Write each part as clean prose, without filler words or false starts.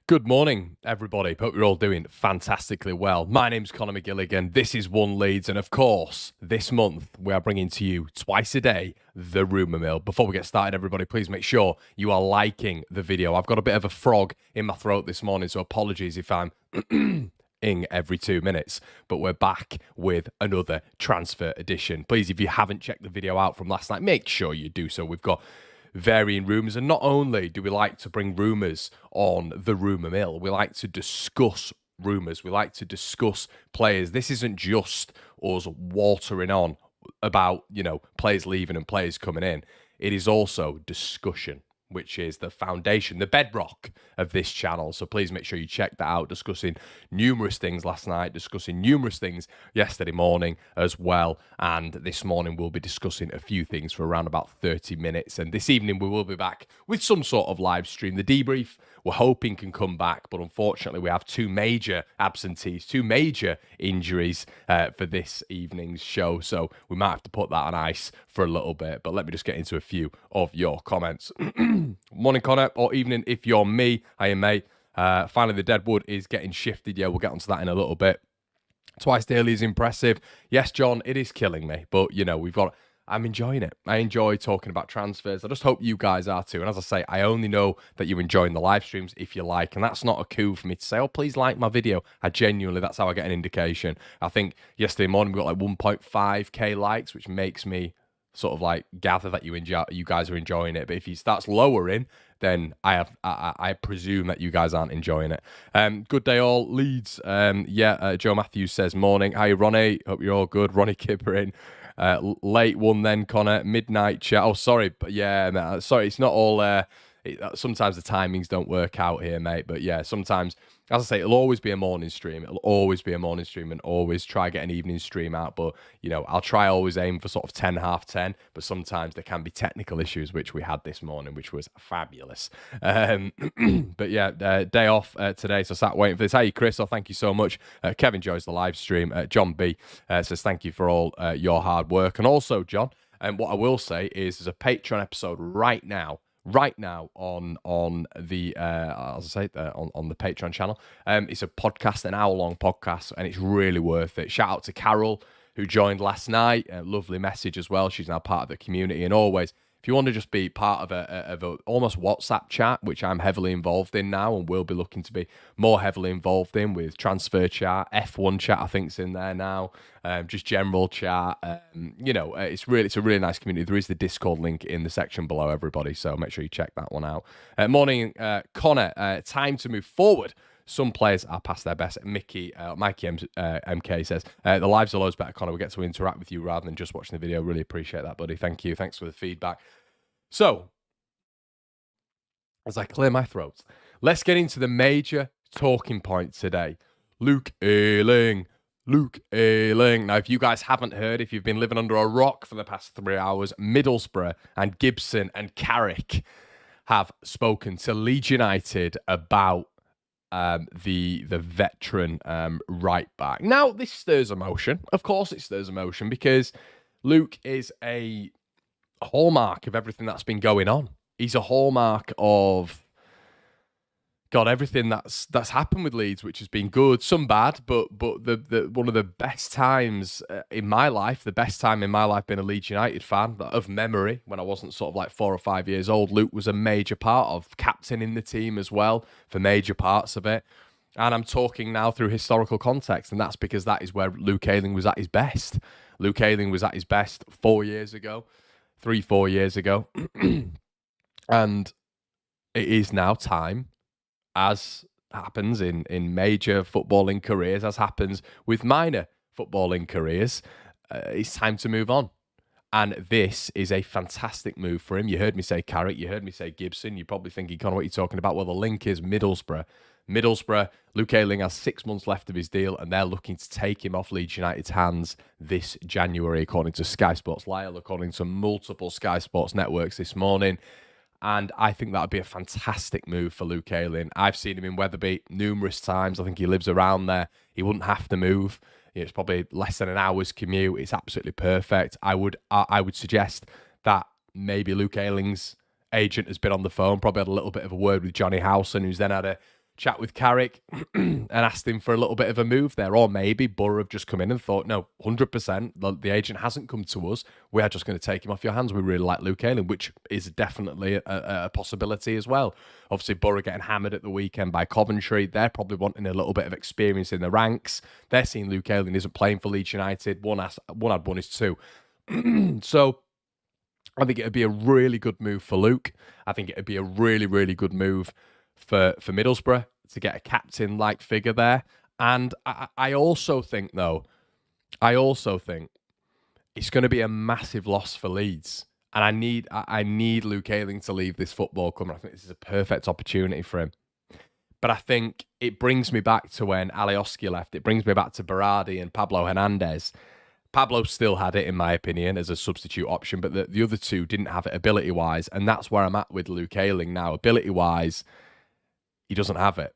Good morning, everybody. Hope you're all doing fantastically well. My name's Conor McGilligan. This is One Leeds. And of course, this month, we are bringing to you twice a day, the Rumour Mill. Before we get started, everybody, please make sure you are liking the video. I've got a bit of a frog in my throat this morning, so apologies if I'm ing every 2 minutes. But we're back with another transfer edition. Please, if you haven't checked the video out from last night, make sure you do so. We've got varying rumours, and not only do we like to bring rumours on the Rumour Mill, we like to discuss rumours, we like to discuss players. This isn't just us watering on about, players leaving and players coming in. It is also discussion, which is the foundation, the bedrock of this channel. So please make sure you check that out, discussing numerous things last night, discussing numerous things yesterday morning as well. And this morning we'll be discussing a few things for around about 30 minutes. And this evening we will be back with some sort of live stream. The debrief we're hoping can come back, but unfortunately we have two major absentees, two major injuries for this evening's show. So we might have to put that on ice for a little bit. But let me just get into a few of your comments. Morning, Connor, or evening if you're me. Hi, mate. Finally, the deadwood is getting shifted. Yeah, we'll get onto that in a little bit. Twice daily is impressive. Yes, John, it is killing me. But, I'm enjoying it. I enjoy talking about transfers. I just hope you guys are too. And as I say, I only know that you're enjoying the live streams if you like. And that's not a coup for me to say, oh, please like my video. That's how I get an indication. I think yesterday morning we got like 1.5k likes, which makes me sort of like gather that you guys are enjoying it. But if he starts lowering, then I presume that you guys aren't enjoying it. Good day all, Leeds. Joe Matthews says morning. Hi Ronnie, hope you're all good. Ronnie Kipper in. Late one then, Connor. Midnight chat. Oh, sorry, but yeah, mate, sorry, it's not all. Sometimes the timings don't work out here, mate. But yeah, sometimes, as I say, it'll always be a morning stream. It'll always be a morning stream, and always try get an evening stream out. But I'll try always aim for sort of 10, half 10. But sometimes there can be technical issues, which we had this morning, which was fabulous. But yeah, day off today, so sat waiting for this. Hey, Chris, thank you so much. Kevin enjoys the live stream. John B says thank you for all your hard work, and also John. And what I will say is, there's a Patreon episode right now on the as I say on the Patreon channel. It's a podcast, an hour-long podcast, and it's really worth it. Shout out to Carol, who joined last night. A lovely message as well. She's now part of the community, and always, if you want to just be part of a almost WhatsApp chat, which I'm heavily involved in now and will be looking to be more heavily involved in, with transfer chat, F1 chat, I think's in there now, just general chat. It's a really nice community. There is the Discord link in the section below, everybody, so make sure you check that one out. Morning, Connor. Time to move forward. Some players are past their best. Mikey MK says, the lives are loads better, Connor. We get to interact with you rather than just watching the video. Really appreciate that, buddy. Thank you. Thanks for the feedback. So, as I clear my throat, let's get into the major talking point today. Luke Ayling. Now, if you guys haven't heard, if you've been living under a rock for the past 3 hours, Middlesbrough and Gibson and Carrick have spoken to Leeds United about the veteran right back. Now, this stirs emotion. Of course it stirs emotion, because Luke is a hallmark of everything that's been going on. He's a hallmark of everything that's happened with Leeds, which has been good, some bad, but the one of the best times in my life, the best time in my life being a Leeds United fan of memory, when I wasn't sort of like 4 or 5 years old. Luke was a major part of captaining the team as well for major parts of it. And I'm talking now through historical context, and that's because that is where Luke Ayling was at his best. Luke Ayling was at his best 4 years ago, 3-4 years ago. And it is now time, as happens in major footballing careers, as happens with minor footballing careers, it's time to move on. And this is a fantastic move for him. You heard me say Carrick, you heard me say Gibson. You're probably thinking, Connor, what are you talking about? Well, the link is Middlesbrough. Luke Ayling has 6 months left of his deal, and they're looking to take him off Leeds United's hands this January, according to Sky Sports Lyle, according to multiple Sky Sports networks this morning. And I think that would be a fantastic move for Luke Ayling. I've seen him in Wetherby numerous times. I think he lives around there. He wouldn't have to move. It's probably less than an hour's commute. It's absolutely perfect. I would suggest that maybe Luke Ayling's agent has been on the phone, probably had a little bit of a word with Johnny Howson, who's then had a chat with Carrick and asked him for a little bit of a move there. Or maybe Boro have just come in and thought, no, 100%, the agent hasn't come to us. We are just going to take him off your hands. We really like Luke Ayling, which is definitely a possibility as well. Obviously, Boro getting hammered at the weekend by Coventry. They're probably wanting a little bit of experience in the ranks. They're seeing Luke Ayling isn't playing for Leeds United. One is two. So I think it'd be a really good move for Luke. I think it'd be a really, really good move for Middlesbrough to get a captain-like figure there. And I also think it's going to be a massive loss for Leeds. And I need Luke Ayling to leave this football club. I think this is a perfect opportunity for him. But I think it brings me back to when Alioski left. It brings me back to Berardi and Pablo Hernandez. Pablo still had it, in my opinion, as a substitute option, but the other two didn't have it ability-wise, and that's where I'm at with Luke Ayling now. Ability-wise, he doesn't have it.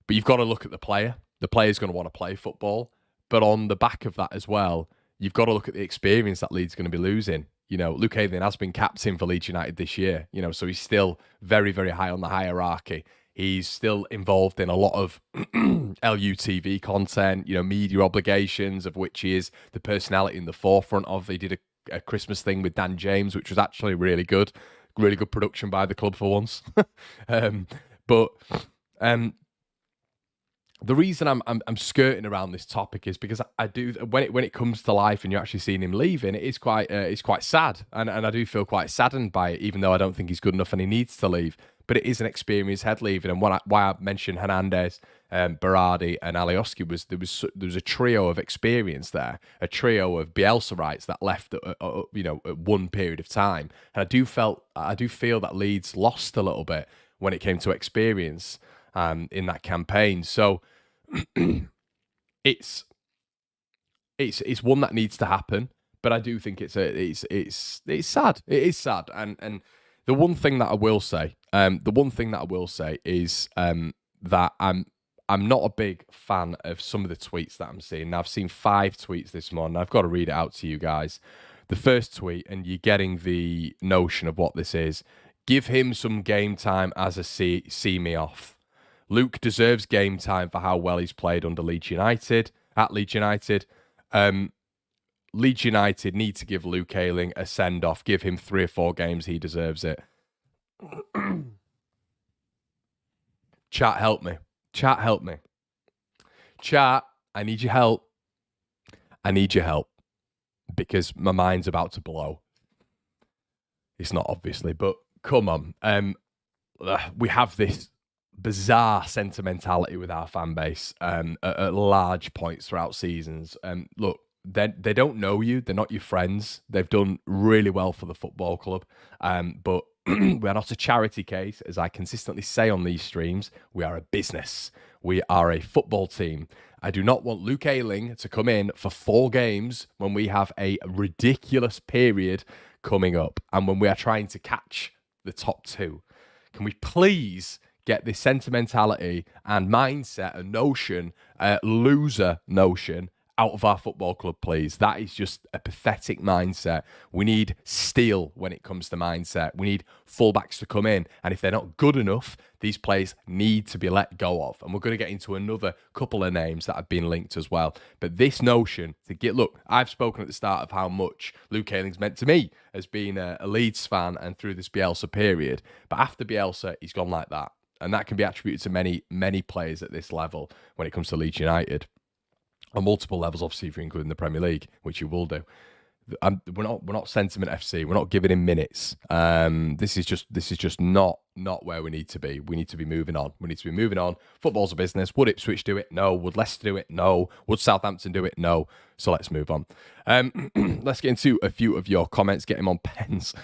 But you've got to look at the player. The player's going to want to play football. But on the back of that as well, you've got to look at the experience that Leeds are going to be losing. You know, Luke Ayling has been captain for Leeds United this year, you know, so he's still very, very high on the hierarchy. He's still involved in a lot of LUTV content, you know, media obligations, of which he is the personality in the forefront of. He did a Christmas thing with Dan James, which was actually really good production by the club for once. But the reason I'm skirting around this topic is because I do, when it comes to life and you're actually seeing him leaving, it's quite sad, and I do feel quite saddened by it, even though I don't think he's good enough and he needs to leave. But it is an experienced head leaving, and why I mentioned Hernandez, Berardi, and Alioski was there was a trio of experience there, a trio of Bielsa-rights that left at one period of time, and I do feel that Leeds lost a little bit when it came to experience in that campaign. So it's one that needs to happen, but I do think it's sad. It is sad, and the one thing that I will say, is that I'm not a big fan of some of the tweets that I'm seeing. Now, I've seen 5 tweets this morning. I've got to read it out to you guys. The first tweet, and you're getting the notion of what this is. Give him some game time as a see me off. Luke deserves game time for how well he's played under Leeds United. At Leeds United, Leeds United need to give Luke Ayling a send-off. Give him 3 or 4 games. He deserves it. Chat, help me. Chat, help me. Chat, I need your help. I need your help. Because my mind's about to blow. It's not, obviously, but come on. We have this bizarre sentimentality with our fan base at large points throughout seasons. Look, they don't know you. They're not your friends. They've done really well for the football club. But we are not a charity case, as I consistently say on these streams. We are a business. We are a football team. I do not want Luke Ayling to come in for 4 games when we have a ridiculous period coming up and when we are trying to catch the top 2. Can we please get this sentimentality and mindset, a notion, loser notion, out of our football club, please? That is just a pathetic mindset. We need steel when it comes to mindset. We need fullbacks to come in, and if they're not good enough, these players need to be let go of. And we're going to get into another couple of names that have been linked as well. But this notion to get, look, I've spoken at the start of how much Luke Ayling's meant to me as being a Leeds fan and through this Bielsa period. But after Bielsa, he's gone like that. And that can be attributed to many, many players at this level when it comes to Leeds United. On multiple levels, obviously, if you're including the Premier League, which you will do. We're not Sentiment FC. We're not giving him minutes. This is just not where we need to be. We need to be moving on. Football's a business. Would Ipswich do it? No. Would Leicester do it? No. Would Southampton do it? No. So let's move on. Let's get into a few of your comments. Get him on pens.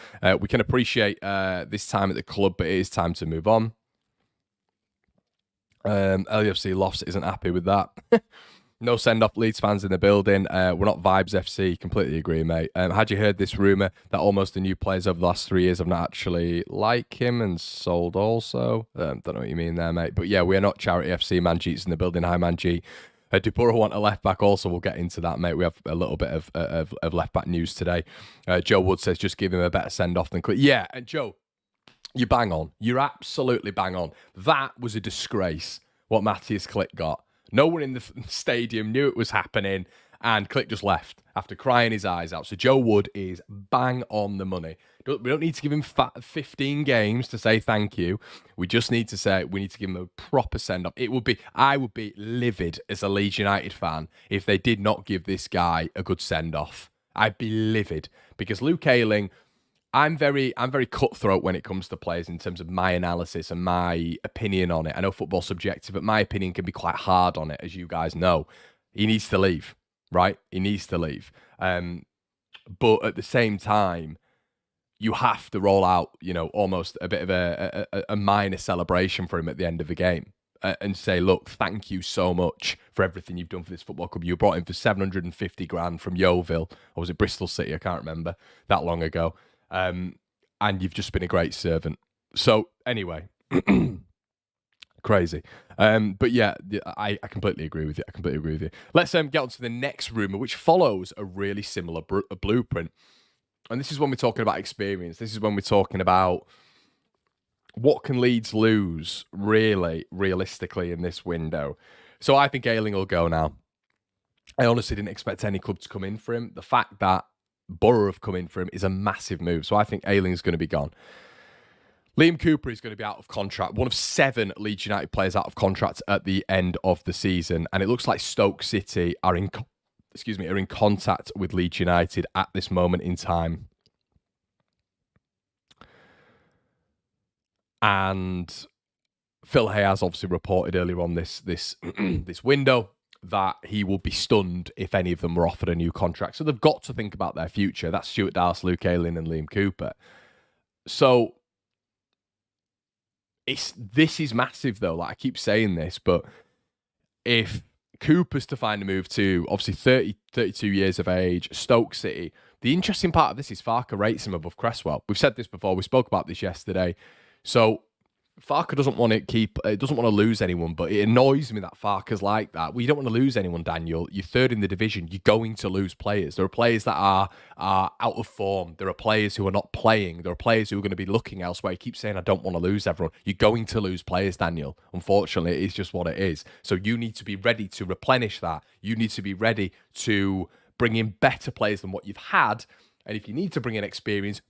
We can appreciate this time at the club, but it is time to move on. LUFC Lofts isn't happy with that. No send-off, Leeds fans in the building. We're not Vibes FC. Completely agree, mate. Had you heard this rumour that almost the new players over the last 3 years have not actually like him and sold also? Don't know what you mean there, mate. But yeah, we are not Charity FC. Manjeet's in the building. Hi, Manjeet. Do Boro want a left-back also? We'll get into that, mate. We have a little bit of left-back news today. Joe Wood says, just give him a better send-off than... Yeah, and Joe, You're bang on. You're absolutely bang on. That was a disgrace, what Matthias Klick got. No one in the stadium knew it was happening, and Klick just left after crying his eyes out. So Joe Wood is bang on the money. We don't need to give him 15 games to say thank you. We just need to say we need to give him a proper send-off. I would be livid as a Leeds United fan if they did not give this guy a good send-off. I'd be livid because Luke Ayling, I'm very cutthroat when it comes to players in terms of my analysis and my opinion on it. I know football's subjective, but my opinion can be quite hard on it, as you guys know. He needs to leave, right? He needs to leave. But at the same time, you have to roll out, almost a bit of a minor celebration for him at the end of the game and say, look, thank you so much for everything you've done for this football club. You brought him for 750 grand from Yeovil, or was it Bristol City? I can't remember, that long ago. And you've just been a great servant. So anyway, crazy. But yeah, I completely agree with you. Let's get on to the next rumour, which follows a really similar blueprint. And this is when we're talking about experience. This is when we're talking about what can Leeds lose really, realistically in this window. So I think Ayling will go now. I honestly didn't expect any club to come in for him. The fact that Boro have come in for him is a massive move. So I think Ayling's going to be gone. Liam Cooper is going to be out of contract. One of 7 Leeds United players out of contract at the end of the season. And it looks like Stoke City are in contact with Leeds United at this moment in time. And Phil Hay has obviously reported earlier on this window that he will be stunned if any of them were offered a new contract. So they've got to think about their future. That's Stuart Dallas, Luke Ayling and Liam Cooper. So this is massive though. Like I keep saying this, but if Cooper's to find a move to obviously 32 years of age, Stoke City, the interesting part of this is Farke rates him above Cresswell. We've said this before. We spoke about this yesterday. So Farke doesn't want to lose anyone, but it annoys me that Farke's like that. Well, you don't want to lose anyone, Daniel. You're third in the division. You're going to lose players. There are players that are out of form. There are players who are not playing. There are players who are going to be looking elsewhere. You keep saying, I don't want to lose everyone. You're going to lose players, Daniel. Unfortunately, it is just what it is. So you need to be ready to replenish that. You need to be ready to bring in better players than what you've had. And if you need to bring in experience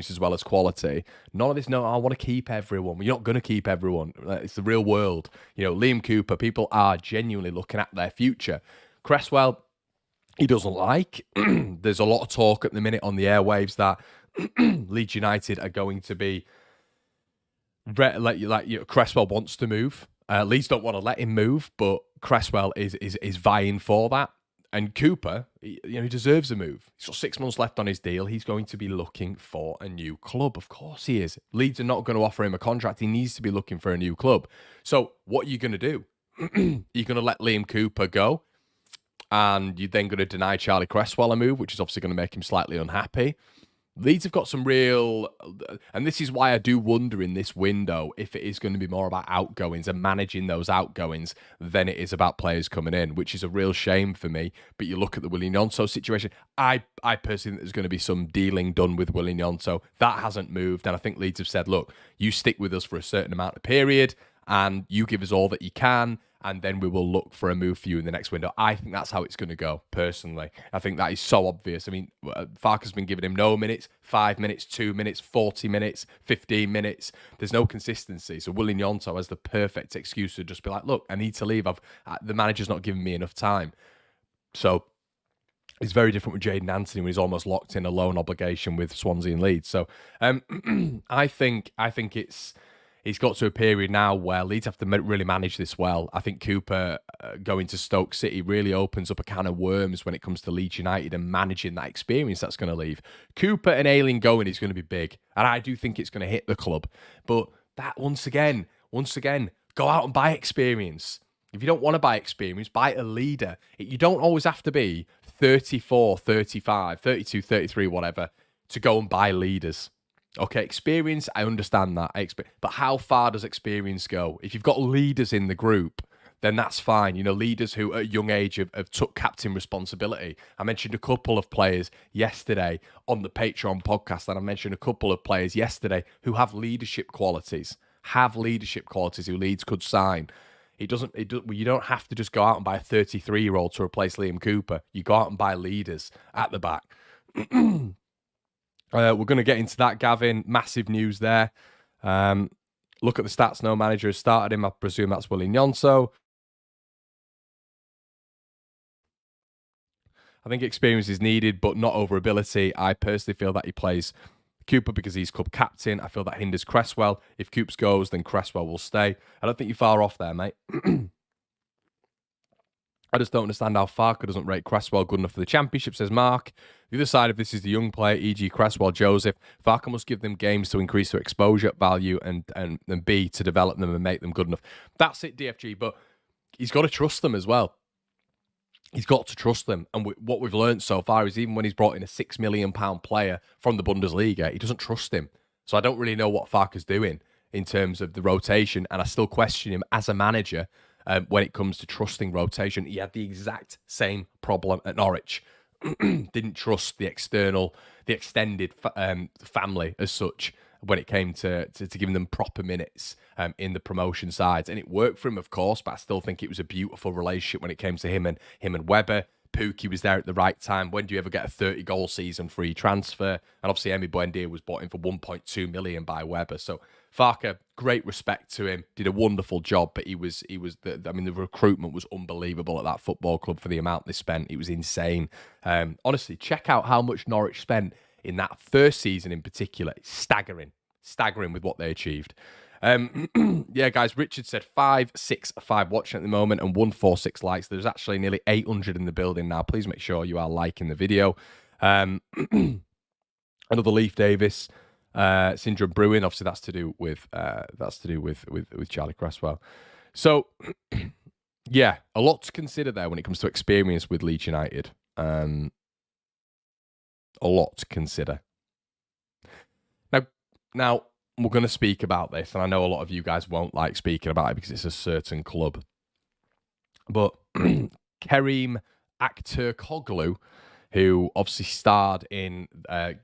as well as quality. None of this, no, I want to keep everyone. Well, you're not going to keep everyone. It's the real world. Liam Cooper, people are genuinely looking at their future. Cresswell, he doesn't like. There's a lot of talk at the minute on the airwaves that Leeds United are going to be... Cresswell wants to move. Leeds don't want to let him move, but Cresswell is vying for that. And Cooper, he deserves a move. He's got 6 months left on his deal. He's going to be looking for a new club. Of course he is. Leeds are not going to offer him a contract. He needs to be looking for a new club. So what are you going to do? You're going to let Liam Cooper go, and you're then going to deny Charlie Cresswell a move, which is obviously going to make him slightly unhappy. Leeds have got some real... And this is why I do wonder in this window if it is going to be more about outgoings and managing those outgoings than it is about players coming in, which is a real shame for me. But you look at the Willy Gnonto situation. I personally think there's going to be some dealing done with Willy Gnonto. That hasn't moved. And I think Leeds have said, look, you stick with us for a certain amount of period and you give us all that you can, and then we will look for a move for you in the next window. I think that's how it's going to go, personally. I think that is so obvious. I mean, Farke's been giving him no minutes, 5 minutes, 2 minutes, 40 minutes, 15 minutes. There's no consistency. So Willy Gnonto has the perfect excuse to just be like, look, I need to leave. The manager's not giving me enough time. So it's very different with Jadon Anthony when he's almost locked in a loan obligation with Swansea and Leeds. So I think it's got to a period now where Leeds have to really manage this well. I think Cooper going to Stoke City really opens up a can of worms when it comes to Leeds United and managing that experience that's going to leave. Cooper and Ayling going is going to be big, and I do think it's going to hit the club. But that, once again, go out and buy experience. If you don't want to buy experience, buy a leader. You don't always have to be 34, 35, 32, 33, whatever, to go and buy leaders. Okay, experience, I understand that. But how far does experience go? If you've got leaders in the group, then that's fine. You know, leaders who at a young age have took captain responsibility. I mentioned a couple of players yesterday on the Patreon podcast, and I mentioned a couple of players yesterday who have leadership qualities, who Leeds could sign. You don't have to just go out and buy a 33-year-old to replace Liam Cooper. You go out and buy leaders at the back. We're going to get into that, Gavin. Massive news there. Look at the stats. No manager has started him. I presume that's Willie Nyonso. I think experience is needed, but not over ability. I personally feel that he plays Cooper because he's club captain. I feel that hinders Cresswell. If Coops goes, then Cresswell will stay. I don't think you're far off there, mate. I just don't understand how Farker doesn't rate Cresswell good enough for the Championship, says Mark. The other side of this is the young player, e.g. Cresswell, Joseph. Farker must give them games to increase their exposure, value, and B, to develop them and make them good enough. That's it, DFG, but he's got to trust them as well. He's got to trust them. And what we've learned so far is even when he's brought in a £6 million player from the Bundesliga, he doesn't trust him. So I don't really know what Farker's doing in terms of the rotation, and I still question him as a manager when it comes to trusting rotation. He had the exact same problem at Norwich. Didn't trust the extended family as such when it came to giving them proper minutes in the promotion sides. And it worked for him, of course, but I still think it was a beautiful relationship when it came to him and Webber. Pookie was there at the right time. When do you ever get a 30-goal season free transfer? And obviously, Emi Buendia was bought in for 1.2 million by Webber. So Farker, great respect to him. Did a wonderful job, but the recruitment was unbelievable at that football club for the amount they spent. It was insane. Honestly, check out how much Norwich spent in that first season in particular. It's staggering with what they achieved. Yeah, guys, Richard said 565 watching at the moment and 146 likes. There's actually nearly 800 in the building now. Please make sure you are liking the video. Another Leaf Davis syndrome brewing. Obviously, that's to do with Charlie Cresswell. So, yeah, a lot to consider there when it comes to experience with Leeds United. A lot to consider. Now. We're going to speak about this, and I know a lot of you guys won't like speaking about it because it's a certain club. But Kerim Aktürkoğlu, who obviously starred in the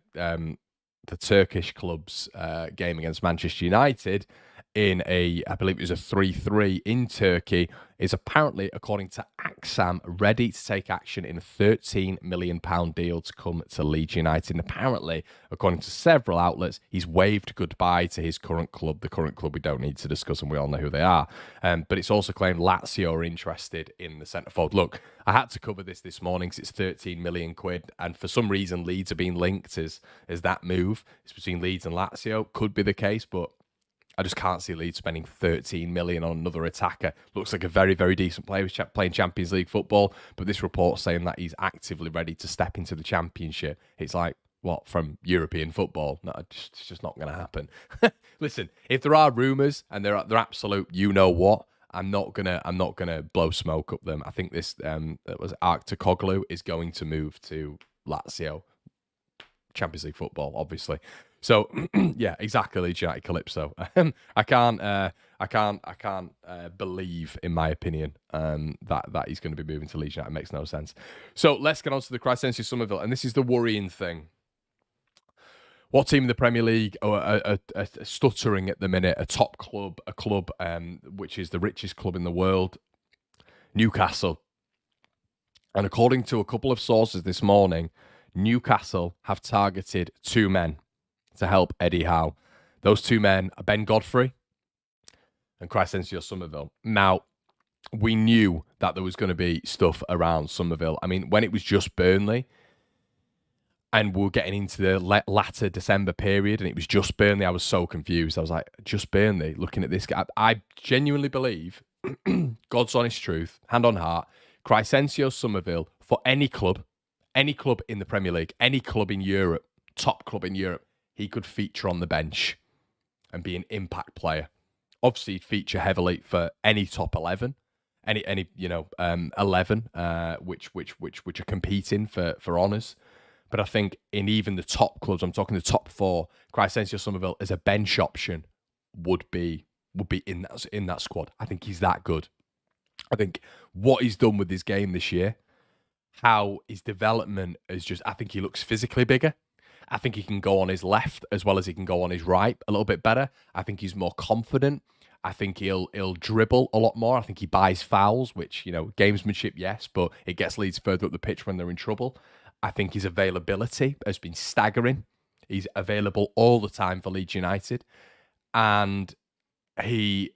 Turkish club's game against Manchester United in I believe it was a 3-3 in Turkey, is apparently, according to Aksam, ready to take action in a £13 million deal to come to Leeds United. And apparently, according to several outlets, he's waved goodbye to his current club, the current club we don't need to discuss, and we all know who they are. But it's also claimed Lazio are interested in the centre forward. Look, I had to cover this morning because it's 13 million quid, and for some reason, Leeds are being linked as that move. It's between Leeds and Lazio. Could be the case, but I just can't see Leeds spending 13 million on another attacker. Looks like a very, very decent player. He's playing Champions League football, but this report's saying that he's actively ready to step into the Championship. It's like, what, from European football? No, it's just not going to happen. Listen, if there are rumours and they're absolute, you know what, I'm not gonna blow smoke up them. I think this Aktürkoğlu is going to move to Lazio, Champions League football, obviously. So yeah, exactly, Leeds United Calypso. I can't believe, in my opinion, that he's going to be moving to Leeds United. It makes no sense. So let's get on to the Crescencio Summerville, and this is the worrying thing. What team in the Premier League are stuttering at the minute? A top club, a club which is the richest club in the world, Newcastle. And according to a couple of sources this morning, Newcastle have targeted two men to help Eddie Howe. Those two men are Ben Godfrey and Crescencio Summerville. Now, we knew that there was going to be stuff around Summerville. I mean, when it was just Burnley, and we were getting into the latter December period, and it was just Burnley, I was so confused. I was like, just Burnley, looking at this guy. I genuinely believe, God's honest truth, hand on heart, Crescencio Summerville, for any club in the Premier League, any club in Europe, top club in Europe, he could feature on the bench and be an impact player. Obviously, he'd feature heavily for any top 11, any 11, which are competing for honours. But I think in even the top clubs, I'm talking the top four, Crescencio Summerville as a bench option would be in that squad. I think he's that good. I think what he's done with his game this year, how his development is just, I think he looks physically bigger. I think he can go on his left as well as he can go on his right a little bit better. I think he's more confident. I think he'll dribble a lot more. I think he buys fouls, which, gamesmanship, yes, but it gets Leeds further up the pitch when they're in trouble. I think his availability has been staggering. He's available all the time for Leeds United. And he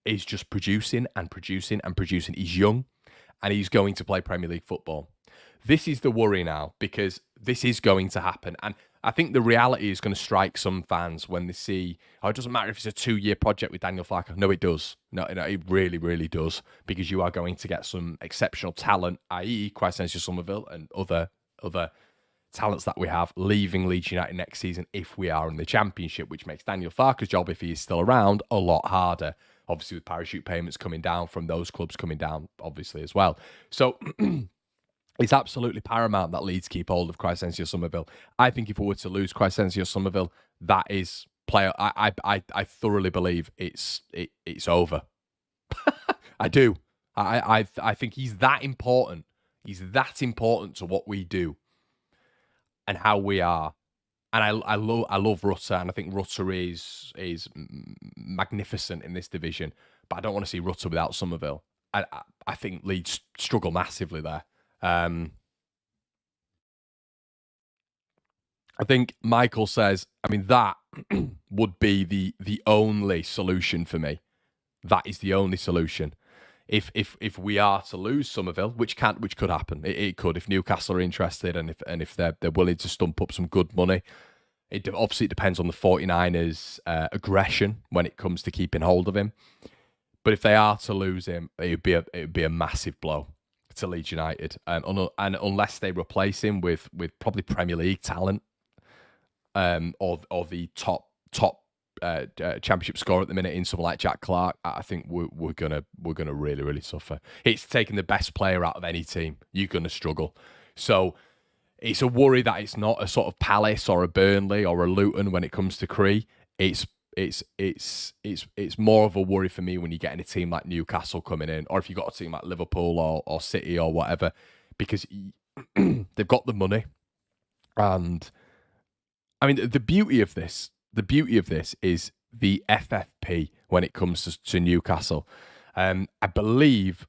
is just producing and producing and producing. He's young and he's going to play Premier League football. This is the worry now because this is going to happen. And I think the reality is going to strike some fans when they see, it doesn't matter if it's a 2-year project with Daniel Farke. No, it does. No, it really, really does, because you are going to get some exceptional talent, i.e. Crescencio Summerville and other talents that we have leaving Leeds United next season if we are in the Championship, which makes Daniel Farke's job, if he is still around, a lot harder. Obviously, with parachute payments coming down from those clubs coming down, obviously, as well. So it's absolutely paramount that Leeds keep hold of Crescencio Summerville. I think if we were to lose Crescencio Summerville, that is player. I thoroughly believe it's over. I do. I think he's that important. He's that important to what we do and how we are. And I love Rutter, and I think Rutter is magnificent in this division. But I don't want to see Rutter without Summerville. I think Leeds struggle massively there. I think Michael says, that would be the only solution for me. That is the only solution. If we are to lose Summerville, which could happen, it could, if Newcastle are interested and if they're willing to stump up some good money. It obviously depends on the 49ers' aggression when it comes to keeping hold of him. But if they are to lose him, it would be a massive blow to Leeds United, and unless they replace him with probably Premier League talent, or the top Championship scorer at the minute in someone like Jack Clark, I think we're gonna really, really suffer. It's taking the best player out of any team. You're gonna struggle. So it's a worry that it's not a sort of Palace or a Burnley or a Luton when it comes to Cree. It's more of a worry for me when you're getting a team like Newcastle coming in, or if you've got a team like Liverpool or City or whatever, because they've got the money. And the beauty of this is the FFP when it comes to Newcastle. I believe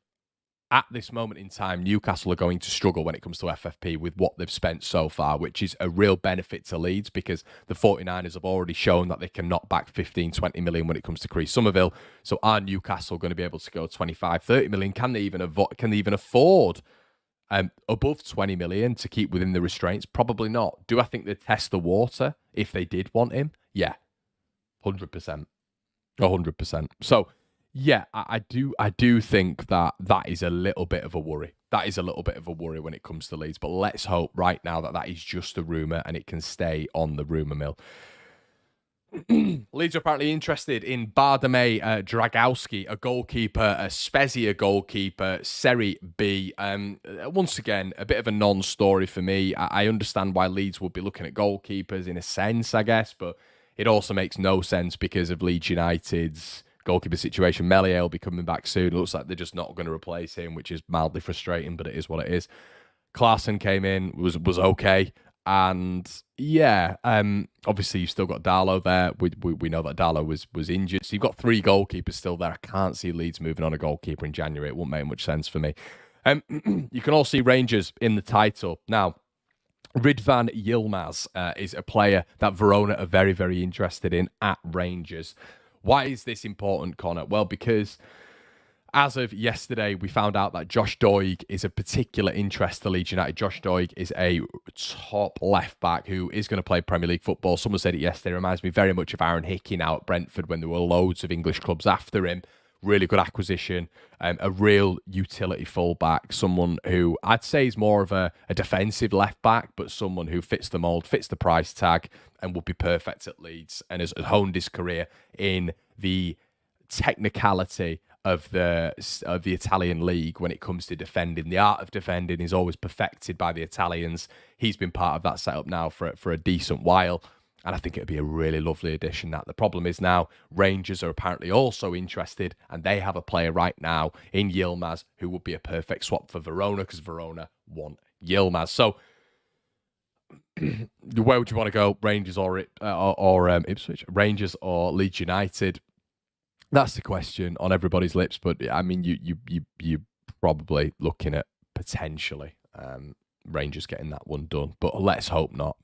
at this moment in time, Newcastle are going to struggle when it comes to FFP with what they've spent so far, which is a real benefit to Leeds because the 49ers have already shown that they can knock back 15, 20 million when it comes to Cree Summerville. So are Newcastle going to be able to go 25, 30 million? Can they even afford above 20 million to keep within the restraints? Probably not. Do I think they'd test the water if they did want him? Yeah, 100%. 100%. So yeah, I do think that is a little bit of a worry. That is a little bit of a worry when it comes to Leeds. But let's hope right now that is just a rumour and it can stay on the rumour mill. Leeds are apparently interested in Bardame Dragowski, a goalkeeper, a Spezia goalkeeper, Serie B. Once again, a bit of a non-story for me. I understand why Leeds would be looking at goalkeepers in a sense, I guess, but it also makes no sense because of Leeds United's goalkeeper situation. Melier will be coming back soon. It looks like they're just not going to replace him, which is mildly frustrating, but it is what it is. Klaassen came in, was okay. And yeah, obviously you've still got Darlow there. We know that Darlow was injured. So you've got 3 goalkeepers still there. I can't see Leeds moving on a goalkeeper in January. It wouldn't make much sense for me. You can all see Rangers in the title. Now, Ridvan Yilmaz is a player that Verona are very, very interested in at Rangers. Why is this important, Connor? Well, because as of yesterday, we found out that Josh Doig is a particular interest to Leeds United. Josh Doig is a top left-back who is going to play Premier League football. Someone said it yesterday. It reminds me very much of Aaron Hickey now at Brentford when there were loads of English clubs after him. Really good acquisition. A real utility fullback. Someone who I'd say is more of a defensive left-back, but someone who fits the mould, fits the price tag, and would be perfect at Leeds and has honed his career in the technicality of the Italian league when it comes to defending. The art of defending is always perfected by the Italians. He's been part of that setup now for a decent while. And I think it'd be a really lovely addition. That the problem is now Rangers are apparently also interested, and they have a player right now in Yilmaz who would be a perfect swap for Verona because Verona want Yilmaz. So where would you want to go? Rangers or Ipswich? Rangers or Leeds United? That's the question on everybody's lips. But I mean, you probably looking at potentially Rangers getting that one done, but let's hope not.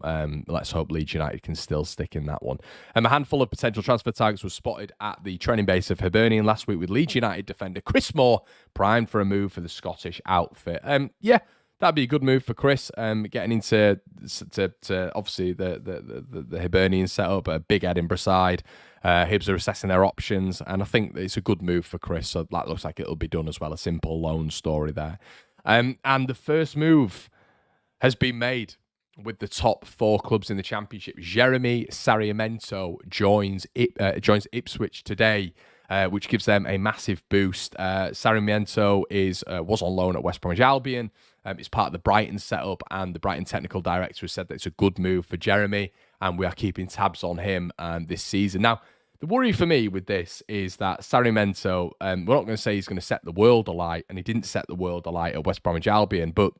Let's hope Leeds United can still stick in that one. A handful of potential transfer targets was spotted at the training base of Hibernian last week, with Leeds United defender Chris Moore primed for a move for the Scottish outfit. Yeah, that'd be a good move for Chris. Getting into to obviously the Hibernian setup, a big Edinburgh side. Hibs are assessing their options, and I think it's a good move for Chris. So that looks like it'll be done as well. A simple loan story there. And the first move has been made with the top 4 clubs in the Championship. Jeremy Sarmiento joins Ipswich today, which gives them a massive boost. Sarmiento was on loan at West Bromwich Albion. It's part of the Brighton setup, and the Brighton technical director has said that it's a good move for Jeremy, and we are keeping tabs on him this season. Now, the worry for me with this is that Sarmiento, we're not going to say he's going to set the world alight, and he didn't set the world alight at West Bromwich Albion, but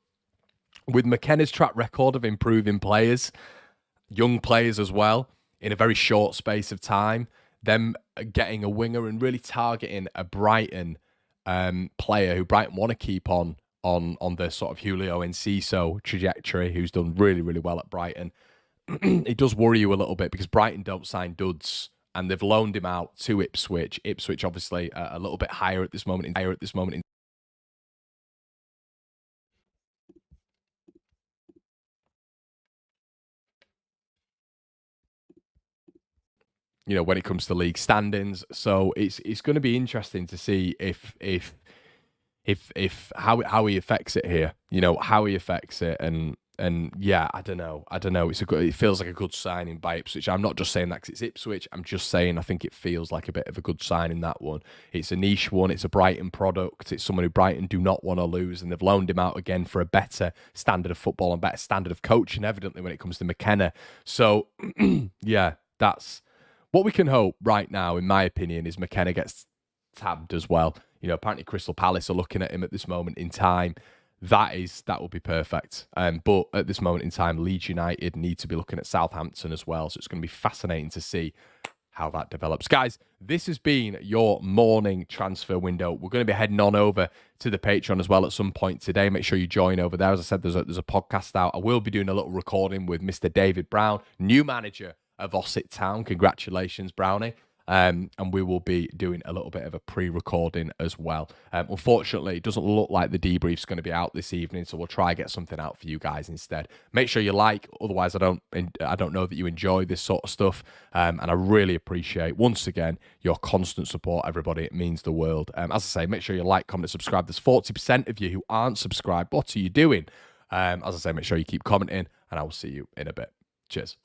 with McKenna's track record of improving players, young players as well, in a very short space of time, them getting a winger and really targeting a Brighton player who Brighton want to keep on the sort of Julio Enciso trajectory, who's done really, really well at Brighton. It does worry you a little bit because Brighton don't sign duds, and they've loaned him out to Ipswich. Ipswich, obviously, a little bit higher at this moment. When it comes to league standings. So it's going to be interesting to see if how he affects it here. How he affects it, and yeah, I don't know. It feels like a good signing by Ipswich. I'm not just saying that because it's Ipswich. I'm just saying I think it feels like a bit of a good sign in that one. It's a niche one. It's a Brighton product. It's someone who Brighton do not want to lose, and they've loaned him out again for a better standard of football and better standard of coaching, evidently, when it comes to McKenna. So yeah, that's what we can hope right now, in my opinion, is McKenna gets tabbed as well. Apparently Crystal Palace are looking at him at this moment in time. That will be perfect. But at this moment in time, Leeds United need to be looking at Southampton as well. So it's going to be fascinating to see how that develops. Guys, this has been your morning transfer window. We're going to be heading on over to the Patreon as well at some point today. Make sure you join over there. As I said, there's a podcast out. I will be doing a little recording with Mr. David Brown, new manager of Ossett Town. Congratulations, Brownie. And we will be doing a little bit of a pre-recording as well. Unfortunately, it doesn't look like the debrief's going to be out this evening, so we'll try and get something out for you guys instead. Make sure you like, otherwise I don't know that you enjoy this sort of stuff. And I really appreciate, once again, your constant support, everybody. It means the world. As I say, make sure you like, comment, subscribe. There's 40% of you who aren't subscribed. What are you doing? As I say, make sure you keep commenting, and I will see you in a bit. Cheers.